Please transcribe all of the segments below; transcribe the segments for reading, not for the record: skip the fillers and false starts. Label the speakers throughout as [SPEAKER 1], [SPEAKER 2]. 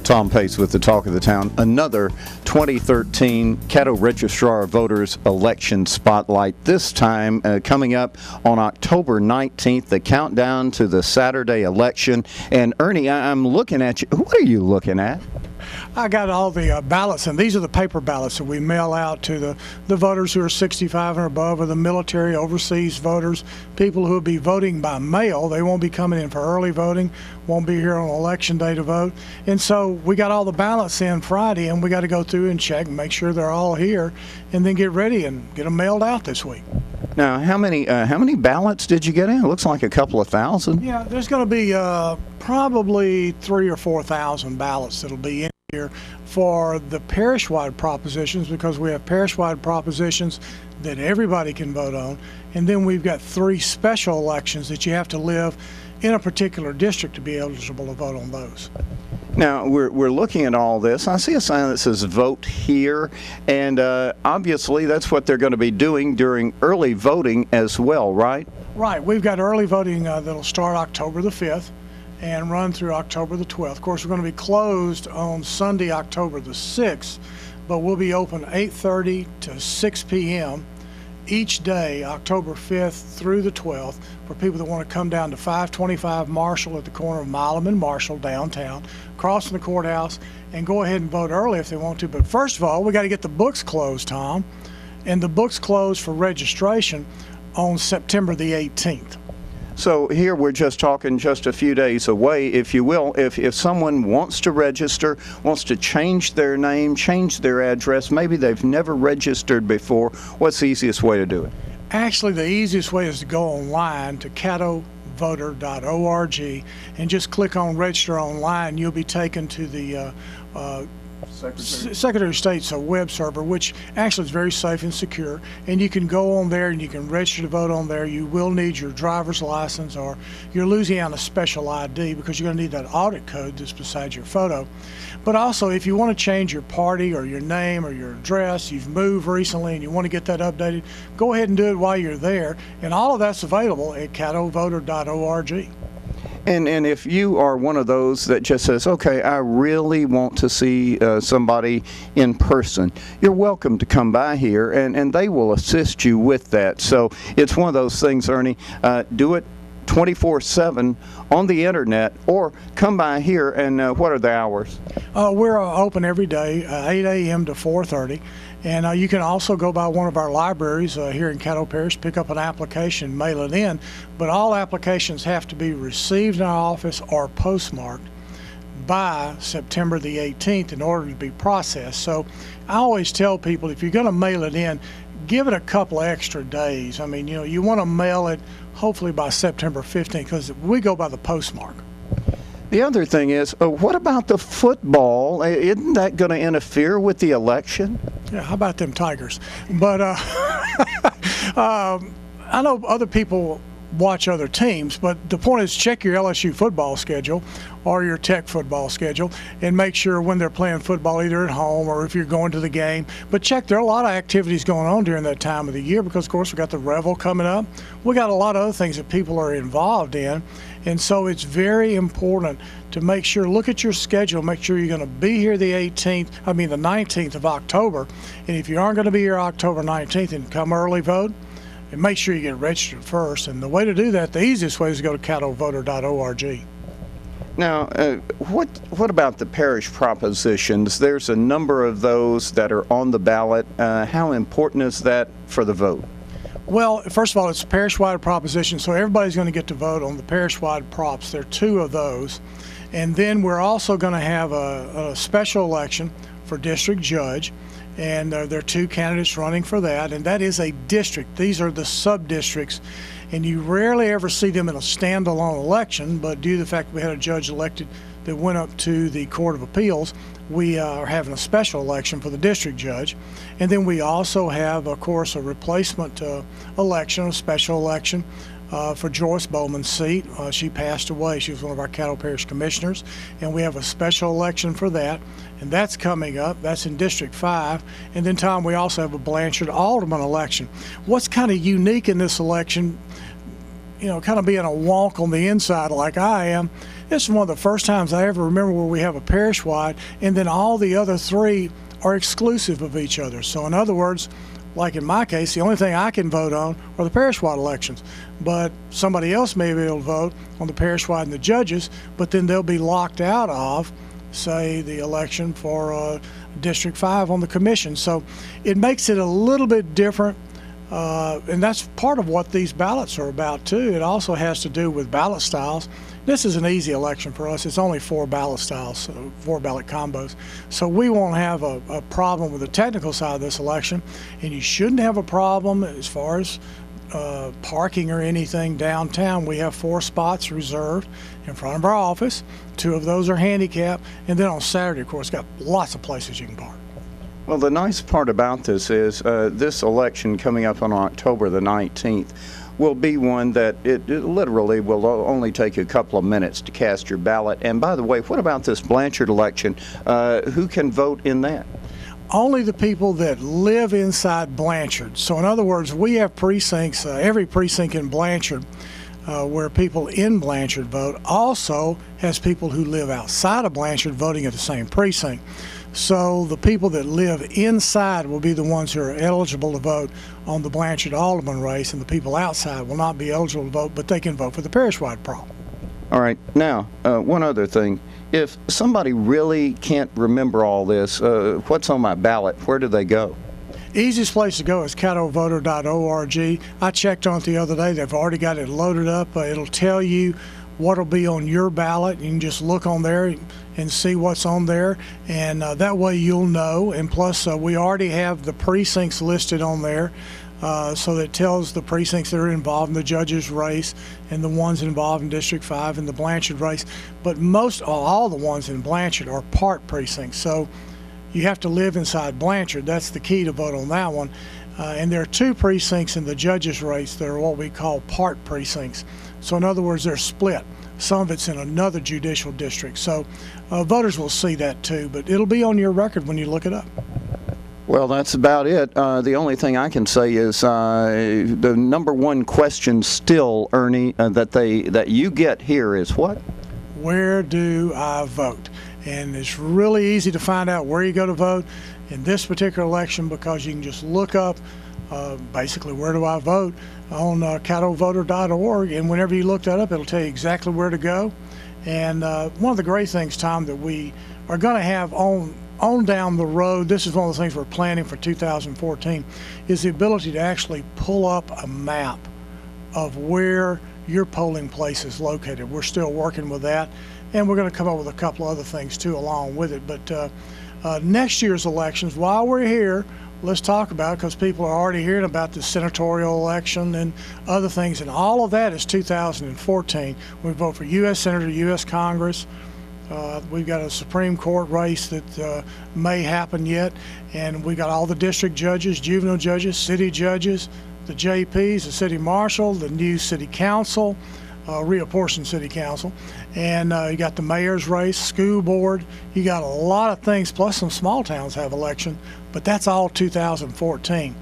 [SPEAKER 1] Tom Pace with the Talk of the Town. Another 2013 Caddo Registrar of Voters election spotlight, this time coming up on October 19th, the countdown to the Saturday election. And Ernie, I'm looking at you. What are you looking at?
[SPEAKER 2] I got all the ballots, and these are the paper ballots that we mail out to the voters who are 65 and above, or the military, overseas voters, people who will be voting by mail. They won't be coming in for early voting, won't be here on election day to vote. And so we got all the ballots in Friday, and we got to go through and check and make sure they're all here, and then get ready and get them mailed out this week.
[SPEAKER 1] Now, how many ballots did you get in? It looks like a couple of thousand.
[SPEAKER 2] Yeah, there's going to be probably 3,000 or 4,000 ballots that'll be in here for the parish-wide propositions, because we have parish-wide propositions that everybody can vote on, and then we've got 3 special elections that you have to live in a particular district to be eligible to vote on those.
[SPEAKER 1] Now, we're looking at all this. I see a sign that says vote here, and obviously that's what they're going to be doing during early voting as well, right?
[SPEAKER 2] Right. We've got early voting that'll start October the 5th and run through October the 12th. Of course, we're going to be closed on Sunday, October the 6th, but we'll be open 8:30 to 6 p.m. each day, October 5th through the 12th, for people that want to come down to 525 Marshall at the corner of Milam and Marshall downtown, crossing the courthouse, and go ahead and vote early if they want to. But first of all, we got to get the books closed, Tom, and the books closed for registration on September the 18th.
[SPEAKER 1] So here we're just talking just a few days away, if you will. If someone wants to register, wants to change their name, change their address, maybe they've never registered before, what's the easiest way to do it?
[SPEAKER 2] Actually, the easiest way is to go online to caddovoter.org and just click on register online. You'll be taken to the Secretary of State's web server, which actually is very safe and secure, and you can go on there and you can register to vote on there. You will need your driver's license or your Louisiana special ID, because you're going to need that audit code that's beside your photo. But also, if you want to change your party or your name or your address, you've moved recently and you want to get that updated, go ahead and do it while you're there, and all of that's available at caddovoter.org.
[SPEAKER 1] And if you are one of those that just says, okay, I really want to see somebody in person, you're welcome to come by here, and they will assist you with that. So it's one of those things, Ernie, do it 24/7 on the internet, or come by here. And what are the hours?
[SPEAKER 2] We're open every day, 8 a.m. to 4:30. And you can also go by one of our libraries here in Caddo Parish, pick up an application, mail it in. But all applications have to be received in our office or postmarked by September the 18th in order to be processed. So I always tell people, if you're going to mail it in, give it a couple of extra days. I mean, you want to mail it hopefully by September 15th, because we go by the postmark.
[SPEAKER 1] The other thing is, what about the football? Isn't that going to interfere with the election?
[SPEAKER 2] Yeah, how about them Tigers? But I know other people watch other teams, but the point is, check your LSU football schedule or your Tech football schedule and make sure when they're playing football, either at home or if you're going to the game. But check, there are a lot of activities going on during that time of the year, because, of course, we got the Revel coming up. We got a lot of other things that people are involved in. And so it's very important to make sure, look at your schedule, make sure you're going to be here the 19th of October. And if you aren't going to be here October 19th, and come early vote, and make sure you get registered first. And the way to do that, the easiest way is to go to caddovoter.org.
[SPEAKER 1] Now, what about the parish propositions? There's a number of those that are on the ballot. How important is that for the vote?
[SPEAKER 2] Well, first of all, it's a parish-wide proposition, so everybody's going to get to vote on the parish-wide props. There are 2 of those. And then we're also going to have a special election for district judge, and there are 2 candidates running for that, and that is a district. These are the sub-districts, and you rarely ever see them in a standalone election, but due to the fact we had a judge elected that went up to the Court of Appeals, we are having a special election for the district judge. And then we also have, of course, a replacement election, a special election for Joyce Bowman's seat. She passed away. She was one of our Caddo Parish commissioners, and we have a special election for that, and that's coming up. That's in District 5. And then, Tom, we also have a Blanchard Alderman election. What's kind of unique in this election, kind of being a wonk on the inside like I am, This is one of the first times I ever remember where we have a parish-wide, and then all the other three are exclusive of each other. So in other words, like in my case, the only thing I can vote on are the parish-wide elections. But somebody else may be able to vote on the parish-wide and the judges, but then they'll be locked out of, say, the election for District 5 on the commission. So it makes it a little bit different, and that's part of what these ballots are about too. It also has to do with ballot styles. This is an easy election for us. It's only 4 ballot styles, so 4 ballot combos. So we won't have a problem with the technical side of this election, and you shouldn't have a problem as far as parking or anything downtown. We have 4 spots reserved in front of our office. 2 of those are handicapped, and then on Saturday, of course, got lots of places you can park.
[SPEAKER 1] Well, the nice part about this is this election coming up on October the 19th will be one that it literally will only take you a couple of minutes to cast your ballot. And by the way, what about this Blanchard election? Who can vote in that?
[SPEAKER 2] Only the people that live inside Blanchard. So in other words, we have precincts, every precinct in Blanchard where people in Blanchard vote also has people who live outside of Blanchard voting at the same precinct. So the people that live inside will be the ones who are eligible to vote on the Blanchard Alderman race, and the people outside will not be eligible to vote, but they can vote for the parish-wide prop.
[SPEAKER 1] All right. Now, one other thing. If somebody really can't remember all this, what's on my ballot? Where do they go?
[SPEAKER 2] Easiest place to go is caddovoter.org. I checked on it the other day. They've already got it loaded up. It'll tell you what will be on your ballot. You can just look on there and see what's on there, and that way you'll know. And plus, we already have the precincts listed on there, so that tells the precincts that are involved in the judges race and the ones involved in District 5 and the Blanchard race. But all the ones in Blanchard are part precincts, so you have to live inside Blanchard. That's the key to vote on that one. And there are 2 precincts in the judges race that are what we call part precincts. So in other words, they're split. Some of it's in another judicial district. So voters will see that too, but it'll be on your record when you look it up.
[SPEAKER 1] Well, that's about it. The only thing I can say is the number one question still, Ernie, that you get here is what?
[SPEAKER 2] Where do I vote? And it's really easy to find out where you go to vote in this particular election, because you can just look up basically where do I vote on caddovoter.org, and whenever you look that up, it'll tell you exactly where to go. And one of the great things, Tom, that we are going to have on down the road, this is one of the things we're planning for 2014, is the ability to actually pull up a map of where your polling place is located. We're still working with that, and we're going to come up with a couple other things too along with it. But next year's elections, while we're here, let's talk about it, because people are already hearing about the senatorial election and other things, and all of that is 2014. We vote for U.S. Senator, U.S. Congress. We've got a Supreme Court race that may happen yet, and we got all the district judges, juvenile judges, city judges, the JPs, the city marshal, the new city council, reapportioned city council, and you got the mayor's race, school board. You got a lot of things, plus some small towns have election, but that's all 2014.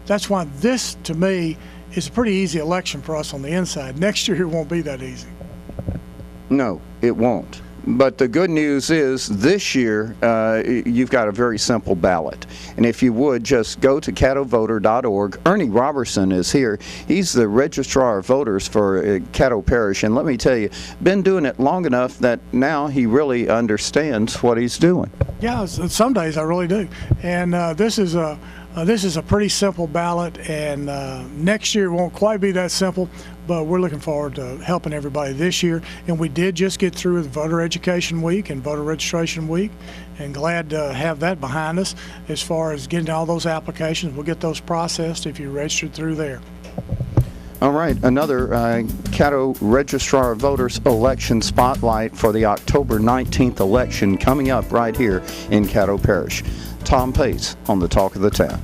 [SPEAKER 2] That's why this, to me, is a pretty easy election for us on the inside. Next year it won't be that easy.
[SPEAKER 1] No, it won't. But the good news is this year you've got a very simple ballot. And if you would, just go to caddovoter.org. Ernie Robertson is here. He's the registrar of voters for Caddo Parish. And let me tell you, been doing it long enough that now he really understands what he's doing.
[SPEAKER 2] Yeah, some days I really do. And this is a pretty simple ballot, and next year won't quite be that simple, but we're looking forward to helping everybody this year. And we did just get through with Voter Education Week and Voter Registration Week, and glad to have that behind us. As far as getting all those applications, we'll get those processed if you registered through there.
[SPEAKER 1] All right, another Caddo Registrar of Voters election spotlight for the October 19th election coming up right here in Caddo Parish. Tom Pace on the Talk of the Town.